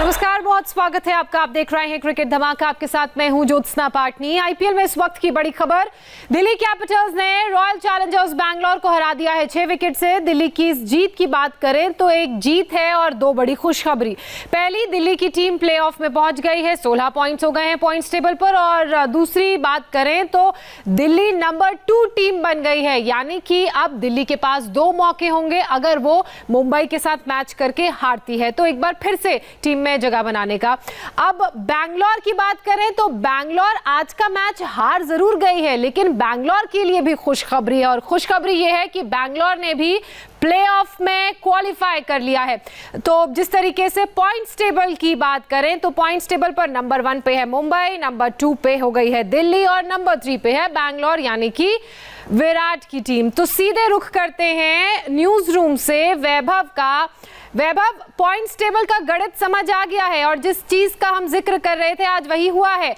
नमस्कार, बहुत स्वागत है आपका। आप देख रहे हैं क्रिकेट धमाका, आपके साथ मैं हूं ज्योत्सना पाटनी। आईपीएल में इस वक्त की बड़ी खबर, दिल्ली कैपिटल्स ने रॉयल चैलेंजर्स बैंगलोर को हरा दिया है 6 विकेट से। दिल्ली की इस जीत की बात करें तो एक जीत है और दो बड़ी खुशखबरी। पहली, दिल्ली की टीम प्लेऑफ में पहुंच गई है, 16 पॉइंट्स हो गए हैं पॉइंट्स टेबल पर। और दूसरी बात करें तो दिल्ली नंबर 2 टीम बन गई है, यानी कि अब दिल्ली के पास 2 मौके होंगे अगर वो मुंबई के साथ मैच करके हारती है तो एक बार फिर से टीम में जगह बनाने का। अब बैंगलोर की बात करें तो बैंगलोर आज का मैच हार जरूर गई है, लेकिन बैंगलोर के लिए भी खुशखबरी है। और खुशखबरी यह है कि बैंगलोर ने भी प्लेऑफ में क्वालिफाई कर लिया है। तो जिस तरीके से पॉइंट्स टेबल की बात करें तो पॉइंट्स टेबल पर नंबर 1 पे है मुंबई, नंबर 2 पे हो गई है दिल्ली और नंबर 3 पे है बैंगलोर, यानी कि विराट की टीम। तो सीधे रुख करते हैं न्यूज रूम से वैभव का। वैभव, पॉइंट्स टेबल का गणित समझ आ गया है और जिस चीज का हम जिक्र कर रहे थे आज वही हुआ है।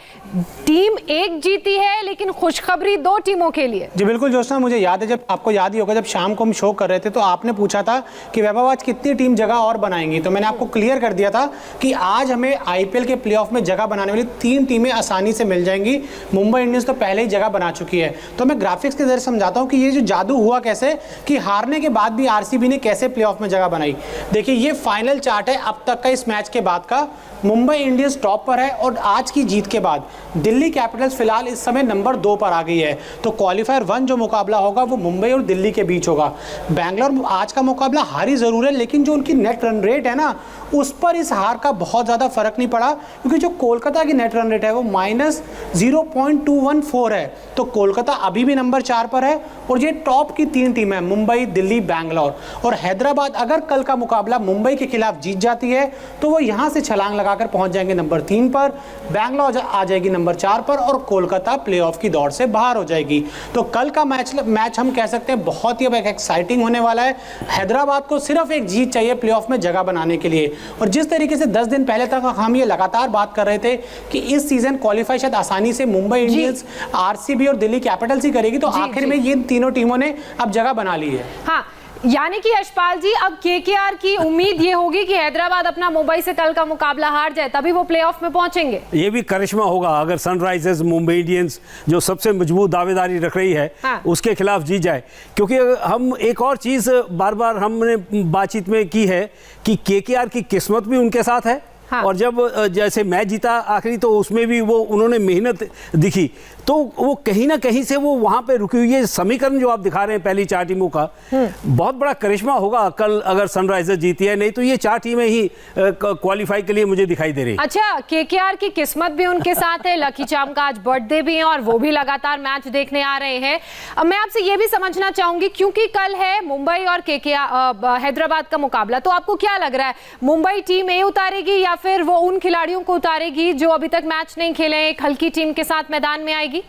टीम एक जीती है लेकिन खुशखबरी 2 टीमों के लिए। जी बिल्कुल ज्योत्सना, मुझे याद है, जब आपको याद ही होगा जब शाम को हम शो कर रहे थे तो आपने पूछा था कि वैभव आज कितनी टीम जगह और बनाएंगी, तो मैंने आपको क्लियर कर दिया था कि आज हमें आईपीएल के प्लेऑफ में जगह बनाने वाली 3 टीमें आसानी से मिल जाएंगी। मुंबई इंडियंस तो पहले ही जगह बना चुकी है। तो मैं ग्राफिक्स के जरिए समझाता हूँ कि ये जो जादू हुआ कैसे, कि हारने के बाद भी आरसीबी ने कैसे प्लेऑफ में जगह बनाई। देखिए, ये फाइनल चार्ट है अब तक का इस मैच के बाद का। मुंबई इंडियंस टॉप पर है और आज की जीत के बाद दिल्ली कैपिटल्स फिलहाल इस समय नंबर 2 पर आ गई है। तो क्वालिफायर 1 जो मुकाबला होगा वो मुंबई और दिल्ली के बीच होगा। बैंगलोर आज का मुकाबला हारी जरूर है, लेकिन जो उनकी नेट रन रेट है ना, उस पर इस हार का बहुत ज़्यादा फर्क नहीं पड़ा, क्योंकि जो कोलकाता की नेट रन रेट है वो -0.214 है। तो कोलकाता अभी भी नंबर 4 पर है और ये टॉप की 3 टीम है, मुंबई, दिल्ली, बैंगलोर और हैदराबाद। अगर कल का मुकाबला मुंबई के खिलाफ जीत जाती है तो वो यहाँ से छलांग लगाकर पहुंच जाएंगे नंबर 3 पर, बैंगलोर आ जाएगी नंबर 4 पर और कोलकाता प्लेऑफ की दौड़ से बाहर हो जाएगी। तो कल का मैच हम कह सकते हैं बहुत ही एक्साइटिंग होने वाला है। हैदराबाद को सिर्फ एक जीत चाहिए प्लेऑफ में जगह बनाने के लिए। और जिस तरीके से 10 दिन पहले तक हम ये लगातार बात कर रहे थे कि इस सीजन क्वालिफाई शायद आसानी से मुंबई इंडियंस, आरसीबी और दिल्ली कैपिटल्स ही करेगी, तो आखिर में ये तीनों टीमों ने अब जगह बना ली है। हाँ, यानी कि यशपाल जी, अब केकेआर की उम्मीद ये होगी कि हैदराबाद अपना मुंबई से कल का मुकाबला हार जाए तभी वो प्लेऑफ में पहुंचेंगे। ये भी करिश्मा होगा अगर सनराइजर्स मुंबई इंडियंस जो सबसे मजबूत दावेदारी रख रही है, हाँ, उसके खिलाफ जीत जाए। क्योंकि हम एक और चीज बार बार हमने बातचीत में की है कि केकेआर की किस्मत भी उनके साथ है। हाँ। और जब जैसे मैच जीता आखिरी तो उसमें भी वो उन्होंने मेहनत दिखी, तो वो कहीं ना कहीं से वो वहां पे रुकी हुई है। समीकरण जो आप दिखा रहे हैं पहली 4 टीमों का, बहुत बड़ा करिश्मा होगा कल अगर सनराइजर्स जीती है, नहीं तो ये 4 टीमें ही क्वालिफाई के लिए मुझे दिखाई दे रही। अच्छा, केकेआर की किस्मत भी उनके साथ है। लकी चार्म का आज बर्थडे भी है और वो भी लगातार मैच देखने आ रहे हैं। अब मैं आपसे ये भी समझना चाहूंगी, क्योंकि कल है मुंबई और केकेआर हैदराबाद का मुकाबला, तो आपको क्या लग रहा है, मुंबई टीम ए उतारेगी या फिर वो उन खिलाड़ियों को उतारेगी जो अभी तक मैच नहीं खेले, एक हल्की टीम के साथ मैदान में आएगी?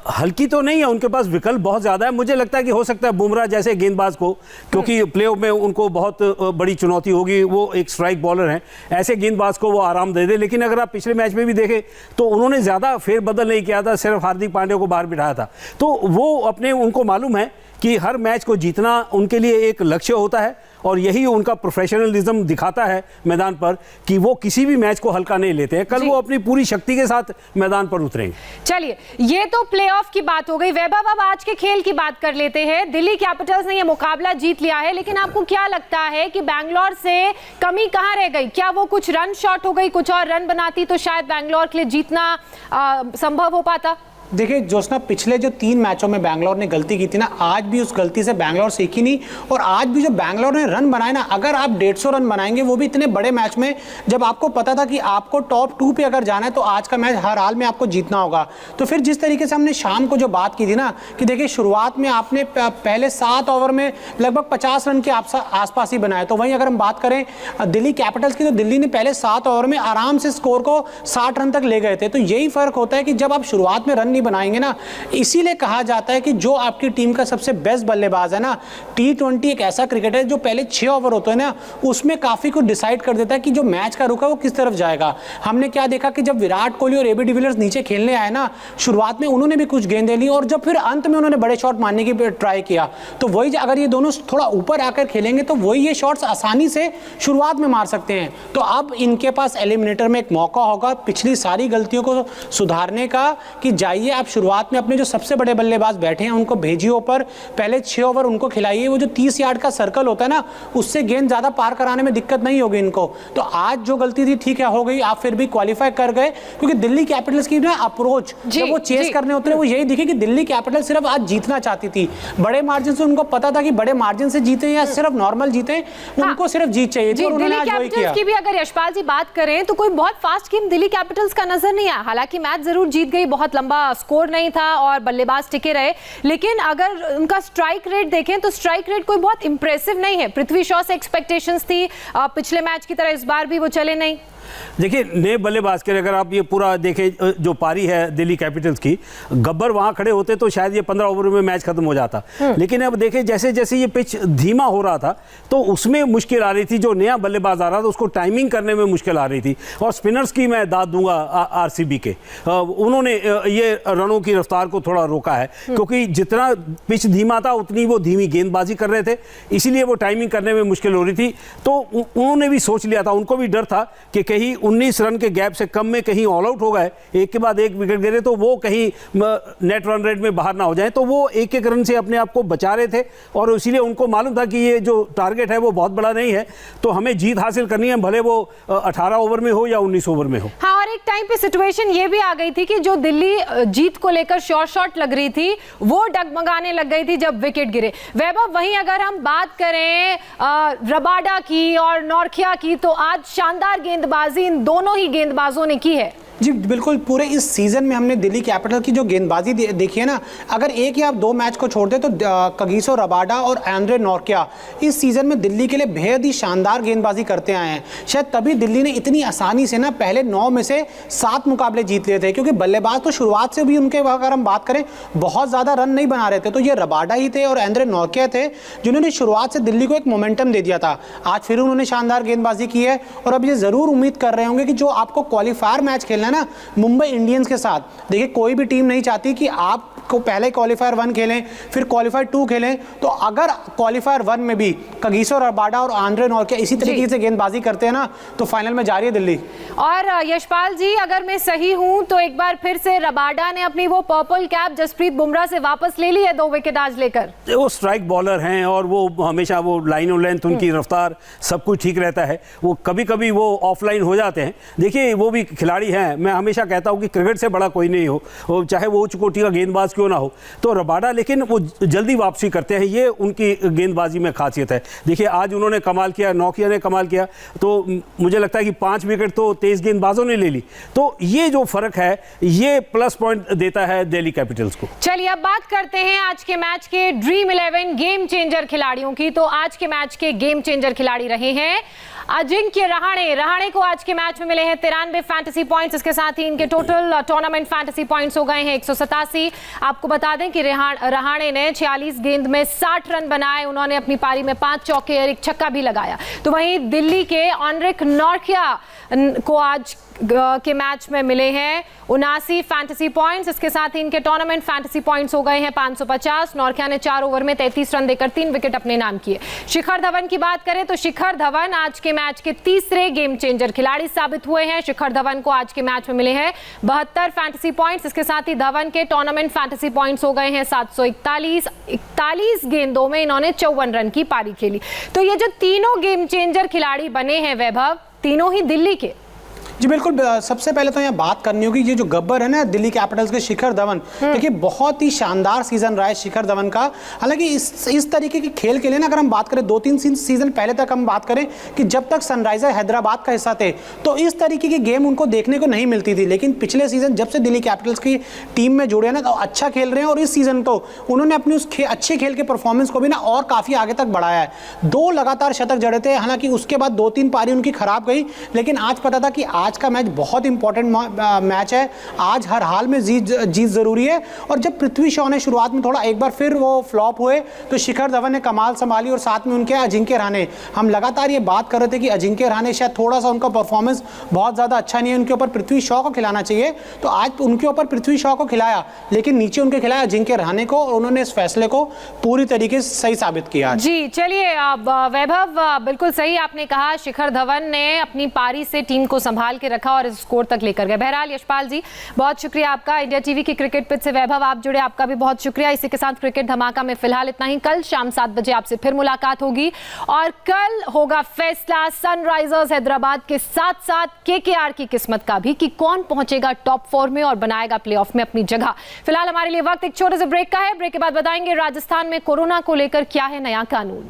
हल्की तो नहीं है, उनके पास विकल्प बहुत ज्यादा है। मुझे लगता है कि हो सकता है बुमराह जैसे गेंदबाज को, क्योंकि प्लेऑफ में उनको बहुत बड़ी चुनौती होगी, वो एक स्ट्राइक बॉलर हैं, ऐसे गेंदबाज को वो आराम दे दे। लेकिन अगर आप पिछले मैच में भी देखें तो उन्होंने ज्यादा फेरबदल नहीं किया था, सिर्फ हार्दिक पांड्या को बाहर बिठाया था। तो वो अपने, उनको मालूम है कि हर मैच को जीतना उनके लिए एक लक्ष्य होता है और यही उनका प्रोफेशनलिज्म दिखाता है मैदान पर कि वो किसी भी मैच को हल्का नहीं लेते हैं। कल वो अपनी पूरी शक्ति के साथ मैदान पर उतरेंगे। चलिए, ये तो प्लेऑफ की बात हो गई। वैभव, अब आज के खेल की बात कर लेते हैं। दिल्ली कैपिटल्स ने ये मुकाबला जीत लिया है, लेकिन आपको क्या लगता है कि बैंगलोर से कमी कहां रह गई? क्या वो कुछ रन शॉर्ट हो गई? कुछ और रन बनाती तो शायद बैंगलोर के लिए जीतना संभव हो पाता। देखिए ज्योत्सना, पिछले जो 3 मैचों में बैंगलोर ने गलती की थी ना, आज भी उस गलती से बैंगलोर सीखी नहीं। और आज भी जो बैंगलोर ने रन बनाए ना, अगर आप 150 रन बनाएंगे, वो भी इतने बड़े मैच में, जब आपको पता था कि आपको टॉप 2 पे अगर जाना है तो आज का मैच हर हाल में आपको जीतना होगा। तो फिर जिस तरीके से हमने शाम को जो बात की थी ना, कि देखिए शुरुआत में आपने पहले 7 ओवर में लगभग 50 रन के आसपास ही बनाया। तो वहीं अगर हम बात करें दिल्ली कैपिटल्स की, तो दिल्ली ने पहले 7 ओवर में आराम से स्कोर को 60 रन तक ले गए थे। तो यही फर्क होता है कि जब आप शुरुआत में रन नहीं बनाएंगे ना, इसीलिए कहा जाता है कि जो आपकी टीम का सबसे बेस्ट बल्लेबाज है ना, T20 एक ऐसा क्रिकेट है जो पहले 6 ओवर होते हैं ना, उसमें काफ़ी कुछ डिसाइड कर देता है कि जो मैच का रुख है वो किस तरफ जाएगा। हमने क्या देखा कि जब विराट कोहली और AB डिविलियर्स नीचे खेलने आए ना, शुरुआत में उन्होंने भी कुछ गेंदें ली और जब फिर अंत में उन्होंने बड़े शॉट मारने की ट्राई किया, तो वही अगर ये दोनों थोड़ा ऊपर आकर खेलेंगे तो वही ये शॉट्स आसानी से शुरुआत में मार सकते हैं। तो अब इनके पास एलिमिनेटर में एक मौका होगा पिछली सारी गलतियों को सुधारने का, कि जाइए आप शुरुआत में अपने जो सबसे बड़े बल्लेबाज बैठे हैं उनको भेजिए ऊपर, पहले 6 ओवर उनको खिलाइए। वो जो 30 यार्ड का सर्कल होता है ना, उससे गेंद ज़्यादा पार कराने में दिक्कत नहीं होगी इनको। तो आज जो गलती थी ठीक है, हो गई, आप फिर भी क्वालिफाई कर गए, क्योंकि दिल्ली कैपिटल्स की ना अप्रोच जब वो चेस करने उतरे वो यही दिखे कि दिल्ली कैपिटल सिर्फ आज जीतना चाहती थी। बड़े मार्जिन से उनको पता था कि बड़े मार्जिन से जीते या सिर्फ नॉर्मल जीते, उनको सिर्फ जीत चाहिए थी और उन्होंने आज वही किया। की भी अगर यशपाल जी बात करें तो कोई बहुत फास्ट गेम दिल्ली कैपिटल्स का नजर नहीं आया। हालांकि मैच जरूर जीत गई, बहुत लंबा स्कोर नहीं था और बल्लेबाज टिके रहे, लेकिन अगर उनका स्ट्राइक रेट देखें तो स्ट्राइक रेट कोई बहुत इंप्रेसिव नहीं है। पृथ्वी शॉ से एक्सपेक्टेशंस थी, पिछले मैच की तरह इस बार भी वो चले नहीं। देखिए नए बल्लेबाज के अगर आप ये पूरा देखें जो पारी है दिल्ली कैपिटल्स की, गब्बर वहां खड़े होते तो शायद ये 15 ओवर में मैच खत्म हो जाता। लेकिन अब देखें जैसे जैसे ये पिच धीमा हो रहा था तो उसमें मुश्किल आ रही थी, जो नया बल्लेबाज आ रहा था उसको टाइमिंग करने में मुश्किल आ रही थी। और स्पिनर्स की मैं दाद दूंगा आरसीबी के, उन्होंने ये रनों की रफ्तार को थोड़ा रोका है, क्योंकि जितना पिच धीमा था उतनी वो धीमी गेंदबाजी कर रहे थे, इसीलिए वो टाइमिंग करने में मुश्किल हो रही थी। तो उन्होंने भी सोच लिया था, उनको भी डर था कि कहीं 19 रन के गैप से कम में कहीं ऑल आउट हो गए, एक के बाद एक विकेट गिरे तो वो कहीं नेट रन रेट में बाहर ना हो जाए, तो वो एक एक रन से अपने आप को बचा रहे थे। और इसीलिए उनको मालूम था कि ये जो टारगेट है वो बहुत बड़ा नहीं है, तो हमें जीत हासिल करनी है, भले वो 18 ओवर में हो या 19 ओवर में हो। हाँ, और एक टाइम पे सिचुएशन ये भी आ गई थी कि जो दिल्ली जीत को लेकर शॉर्ट लग रही थी वो डगमगाने लग गई थी जब विकेट गिरे। वैभव, वहीं अगर हम बात करें रबाडा की और नॉर्किया की, तो आज शानदार गेंदबाजी इन दोनों ही गेंदबाजों ने की है। जी बिल्कुल, पूरे इस सीज़न में हमने दिल्ली कैपिटल की जो गेंदबाजी देखी है ना, अगर एक या 2 मैच को छोड़ दे तो कगिसो रबाडा और एंड्रे नॉर्किया इस सीज़न में दिल्ली के लिए बेहद ही शानदार गेंदबाजी करते आए हैं। शायद तभी दिल्ली ने इतनी आसानी से ना पहले 9 में से 7 मुकाबले जीत लिए थे, क्योंकि बल्लेबाज तो शुरुआत से भी उनके, अगर हम बात करें, बहुत ज़्यादा रन नहीं बना रहे थे। तो ये रबाडा ही थे और एंड्रे नॉर्किया थे जिन्होंने शुरुआत से दिल्ली को एक मोमेंटम दे दिया था। आज फिर उन्होंने शानदार गेंदबाजी की है और अब ये ज़रूर उम्मीद कर रहे होंगे कि जो आपको क्वालिफायर मैच खेलना ना मुंबई इंडियंस के साथ, देखिए कोई भी टीम नहीं चाहती कि आपको पहले क्वालिफायर 1 खेलें फिर क्वालिफायर 2 खेलें। तो अगर क्वालिफायर 1 में भी कगिसो रबाडा और एंड्रे नॉर्किया इसी तरीके से गेंदबाजी करते हैं ना, तो फाइनल में जा रही है दिल्ली। और यशपाल जी, अगर मैं सही हूं तो एक बार फिर से रबाडा ने अपनी वो पर्पल कैप जसप्रीत बुमराह से वापस ले ली है 2 विकेट आज लेकर। वो स्ट्राइक बॉलर हैं और वो हमेशा वो लाइन और लेंथ, उनकी रफ्तार सब कुछ ठीक रहता है। वो कभी कभी वो ऑफलाइन हो जाते हैं। देखिए वो भी खिलाड़ी हैं, मैं हमेशा कहता हूं कि क्रिकेट से बड़ा कोई नहीं हो, चाहे वो उच्च कोटि का गेंदबाज क्यों ना हो। तो रबाडा लेकिन वो जल्दी वापसी करते हैं, ये उनकी गेंदबाजी में खासियत है। देखिए आज उन्होंने कमाल किया, नॉर्किया ने कमाल किया, तो मुझे लगता है कि 5 विकेट तो तेज गेंदबाजों ने ले ली। तो ये जो फर्क है ये प्लस पॉइंट देता है दिल्ली कैपिटल्स को। चलिए अब बात करते हैं आज के मैच के ड्रीम 11 गेम चेंजर खिलाड़ियों की। तो आज के मैच के गेम चेंजर खिलाड़ी रहे हैं अजिंक्य रहाणे को आज के मैच में मिले हैं 93 फैंटेसी पॉइंट्स। इसके साथ ही इनके टोटल टूर्नामेंट फैंटेसी पॉइंट्स हो गए हैं 187। आपको बता दें कि रहाणे ने 46 गेंद में 60 रन बनाए। उन्होंने अपनी पारी में 5 चौके और 1 छक्का भी लगाया। तो वहीं दिल्ली के एंड्रे नॉर्किया को आज के मैच में मिले हैं 79 फैंटेसी पॉइंट्स। इसके साथ ही इनके टूर्नामेंट फैंटेसी पॉइंट्स हो गए हैं 550। नॉर्किया ने 4 ओवर में 33 रन देकर 3 विकेट अपने नाम किए। शिखर धवन की बात करें तो शिखर धवन आज के मैच के तीसरे गेम चेंजर खिलाड़ी साबित हुए हैं। शिखर धवन को आज के मैच में मिले हैं 72 फैंटेसी पॉइंट्स। इसके साथ ही धवन के टूर्नामेंट फैंटेसी पॉइंट्स हो गए हैं 741। 41 गेंदों में इन्होंने 54 रन की पारी खेली। तो ये जो तीनों गेम चेंजर खिलाड़ी बने हैं वैभव, तीनों ही दिल्ली के। जी बिल्कुल, सबसे पहले तो यहाँ बात करनी होगी, ये जो गब्बर है ना दिल्ली कैपिटल्स के शिखर धवन, देखिए बहुत ही शानदार सीजन रहा है शिखर धवन का। हालांकि इस तरीके के खेल के लिए ना अगर हम बात करें 2-3 सीजन पहले तक हम बात करें कि जब तक सनराइजर हैदराबाद का हिस्सा थे तो इस तरीके की गेम उनको देखने को नहीं मिलती थी। लेकिन पिछले सीजन जब से दिल्ली कैपिटल्स की टीम में जुड़े ना तो अच्छा खेल रहे हैं और इस सीजन तो उन्होंने अपनी उस अच्छे खेल के परफॉर्मेंस को भी ना और काफ़ी आगे तक बढ़ाया है। 2 लगातार शतक जड़े थे, हालांकि उसके बाद 2-3 पारी उनकी खराब गई, लेकिन आज पता था कि आज का मैच बहुत इंपॉर्टेंट मैच है। आज हर हाल में जीत जरूरी है। और जब पृथ्वी शॉ ने शुरुआत में थोड़ा एक बार फिर वो फ्लॉप हुए तो शिखर धवन ने कमाल संभाली और साथ में उनके अजिंक्य रहाणे। हम लगातार ये बात कर रहे थे कि अजिंक्य रहाणे शायद थोड़ा सा उनका परफॉर्मेंस बहुत ज़्यादा अच्छा नहीं है, उनके ऊपर पृथ्वी शॉ को खिलाना चाहिए। तो आज उनके ऊपर पृथ्वी शॉ को खिलाया, लेकिन नीचे उनके खिलाया अजिंक्य रहाणे को और उन्होंने इस फैसले को पूरी तरीके से सही साबित किया। जी चलिए, वैभव बिल्कुल सही आपने कहा, शिखर धवन ने अपनी पारी से टीम को संभाल के रखा और इस स्कोर तक लेकर गए। बहरहाल यशपाल जी बहुत शुक्रिया आपका। इंडिया टीवी की क्रिकेट पिच से वैभव आप जुड़े, आपका भी बहुत शुक्रिया। इसी के साथ क्रिकेट धमाका में फिलहाल इतना ही। कल शाम 7 बजे आपसे फिर मुलाकात होगी और कल होगा फैसला सनराइजर्स हैदराबाद के साथ साथ केकेआर की किस्मत का भी कि कौन पहुंचेगा टॉप 4 में और बनाएगा प्लेऑफ में अपनी जगह। फिलहाल हमारे लिए वक्त एक छोटे से ब्रेक का है। ब्रेक के बाद बताएंगे राजस्थान में कोरोना को लेकर क्या है नया कानून।